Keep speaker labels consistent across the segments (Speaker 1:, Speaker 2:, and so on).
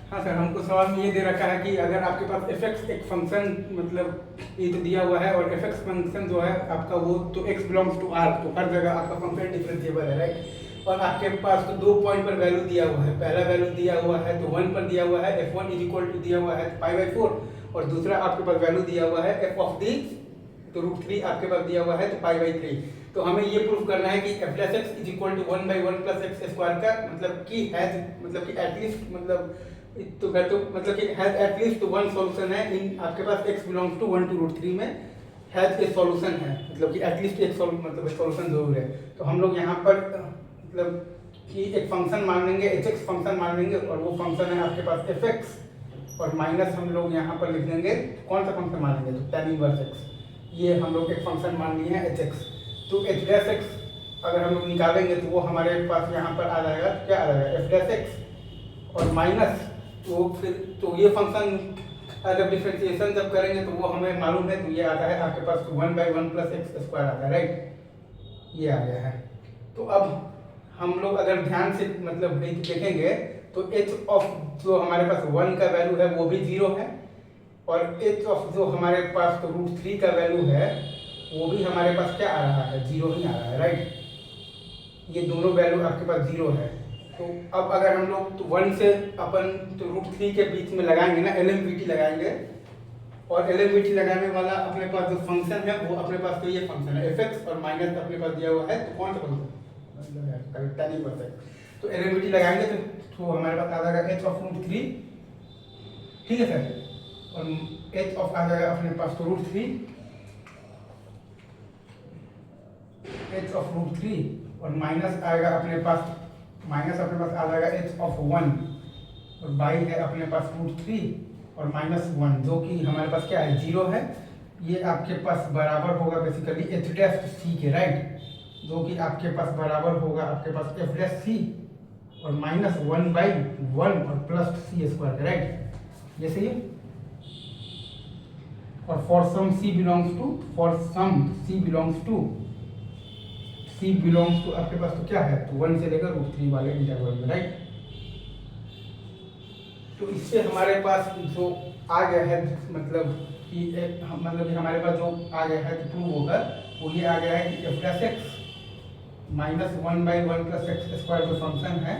Speaker 1: हाँ सर, हमको सवाल में ये दे रखा है कि अगर आपके पास fx एक फंक्शन मतलब ये तो दिया हुआ है और fx फंक्शन जो है आपका वो तो x बिलोंग्स टू r, तो हर जगह आपका फंक्शन डिफरेंशिएबल है, राइट। और आपके पास तो 2 पॉइंट पर वैल्यू दिया हुआ है, पहला वैल्यू दिया हुआ है तो 1 पर दिया हुआ है f1 इज इक्वल टू दिया हुआ है π/4, और दूसरा आपके पास वैल्यू दिया हुआ है f ऑफ दी तो √3 आपके पास दिया हुआ है तो π/3। तो हमें ये प्रूफ करना है कि f plus x is equal to 1/1 plus x square का मतलब कि हैज मतलब कि एटलीस्ट मतलब कि हैज एटलीस्ट वन सॉल्यूशन है इन आपके पास x बिलोंग्स टू 1 to √3 में हैज ए सॉल्यूशन है, मतलब कि एटलीस्ट एक सॉल्यूशन जरूर है। तो हम लोग यहाँ पर मतलब कि एक फंक्शन मान लेंगे hx फंक्शन मान लेंगे और वो फंक्शन है आपके पास fx और माइनस हम लोग यहाँ पर लिख देंगे कौन सा फंक्शन मान लेंगे तो tan इनवर्स x, ये हम लोग एक फंक्शन मान लिए हैं hx। तो h डैश x अगर हम लोग निकालेंगे तो वो हमारे पास यहाँ पर आ जाएगा, क्या आ जाएगा f डैश x और माइनस तो फिर तो ये फंक्शन अगर डिफरेंशिएशन जब करेंगे तो वो हमें मालूम है, तो ये आता है आपके पास 1/1 प्लस x स्क्वायर आता है, राइट, ये आ गया है। तो अब हम लोग अगर ध्यान से मतलब देखेंगे तो h ऑफ जो हमारे पास 1 का वैल्यू है वो भी 0 है और h ऑफ जो हमारे पास तो √3 का वैल्यू है वो भी हमारे पास क्या आ रहा है, 0 ही आ रहा है, राइट। ये दोनों वैल्यू आपके पास 0 है। तो अब अगर हम लोग तो 1 से अपन तो √3 के बीच में लगाएंगे ना, LMVT लगाएंगे और LMVT लगाने वाला अपने पास जो फंक्शन है वो अपने पास तो ये फंक्शन है fx और माइनस अपने पास दिया हुआ है तो कौन सा फंक्शन tan इनवर्स x। तो LMVT लगाएंगे तो हमारे पास आ जाएगा h ऑफ √3, ठीक है सर, और h ऑफ आ जाएगा अपने पास तो √3 h ऑफ √3 और माइनस आएगा अपने पास आ जाएगा h ऑफ 1 और बाई है अपने पास √3 और -1 जो कि हमारे पास क्या है 0 है। ये आपके पास बराबर होगा बेसिकली h डैश c के, राइट, जो कि आपके पास बराबर होगा आपके पास f डैश c और -1/1 और प्लस c स्क्वायर, राइट, ये सही है। और for some c belongs to आपके पास तो क्या है तो 1 से लेकर √3 वाले इंटरवल में, राइट। तो इससे हमारे पास जो आ गया है मतलब कि हमारे पास जो आ गया है कि प्रूव होगा वो ये आ गया है कि f plus x -1/1 plus x square जो फंक्शन है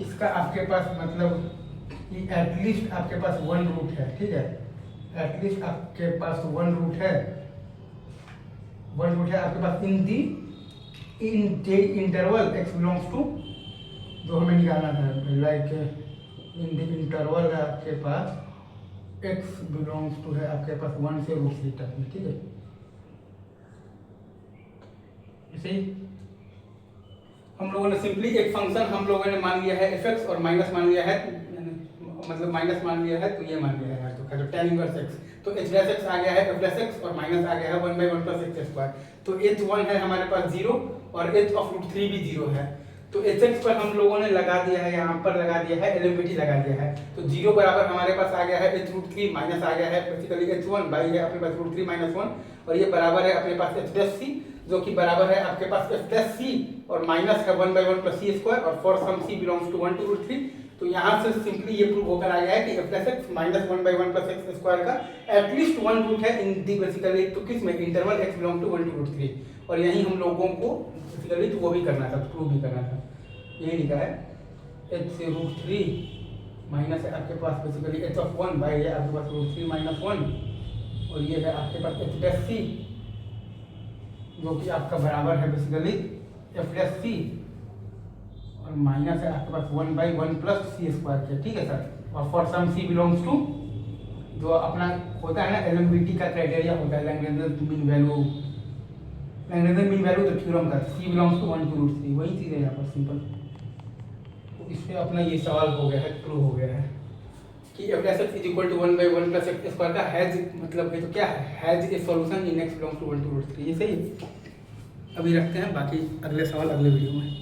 Speaker 1: इसका आपके पास मतलब कि एटलीस्ट आपके पास 1 रूट है, ठीक है, एटलीस्ट आपके पास 1 रूट है आपके पास in the interval x belongs to जो हमें निकालना था, लाइक इन द इंटरवल है आपके पास x बिलोंग्स टू है आपके पास 1 से √3 तक में, ठीक है। इसे हम लोगों ने सिंपली एक फंक्शन हम लोगों ने मान लिया है fx और माइनस मान लिया है मतलब माइनस मान लिया है तो ये मान लिया है तो tan इनवर्स x, तो h डैश x आ गया है f डैश x और माइनस आ गया है 1/1 प्लस x स्क्वायर। तो h1 है हमारे पास 0 और h ऑफ √3 भी 0 है। तो hx पर हम लोगों ने लगा दिया है, यहाँ पर लगा दिया है LMVT लगा दिया है, तो 0 बराबर हमारे पास आ गया है h√3 माइनस आ गया है बेसिकली h1 बाई है अपने पास √3 -1 और ये बराबर है अपने पास h डैश c जो कि बराबर है आपके पास f डैश c और माइनस है 1/1 प्लस c स्क्वायर और for some c belongs to 1 to √3। तो यहाँ से सिंपली ये प्रूव होकर आ गया है कि f plus x -1/1 plus x square का एटलीस्ट 1 रूट है इन दी बेसिकली तो किस में interval x belong to 1 to √3 और यही हम लोगों को बेसिकली तो वो भी करना था, प्रूव भी करना था। यही लिखा है h से √3 माइनस है आपके पास बेसिकली h ऑफ 1 बाई है आपके पास √3 -1 और ये है आपके पास h डैश c जो कि आपका बराबर है बेसिकली f डैश c और माइनस है आपके पास 1/1 प्लस c स्क्वायर के, ठीक है सर। और for some c belongs to जो अपना होता है ना LMVT का क्राइटेरिया होता है लैग्रेंज मीन वैल्यू तो थ्योरम का c बिलोंग्स टू 1 to √3 वही चीज़ है यहाँ पर सिंपल। तो इससे अपना ये सवाल हो गया है, प्रूव हो गया है कि f dash x is equal to 1/1 plus x square का हैज मतलब है तो क्या है has a solution in x belongs to 1 to √3, ये सही है। अभी रखते हैं, बाकी अगले सवाल अगले वीडियो में।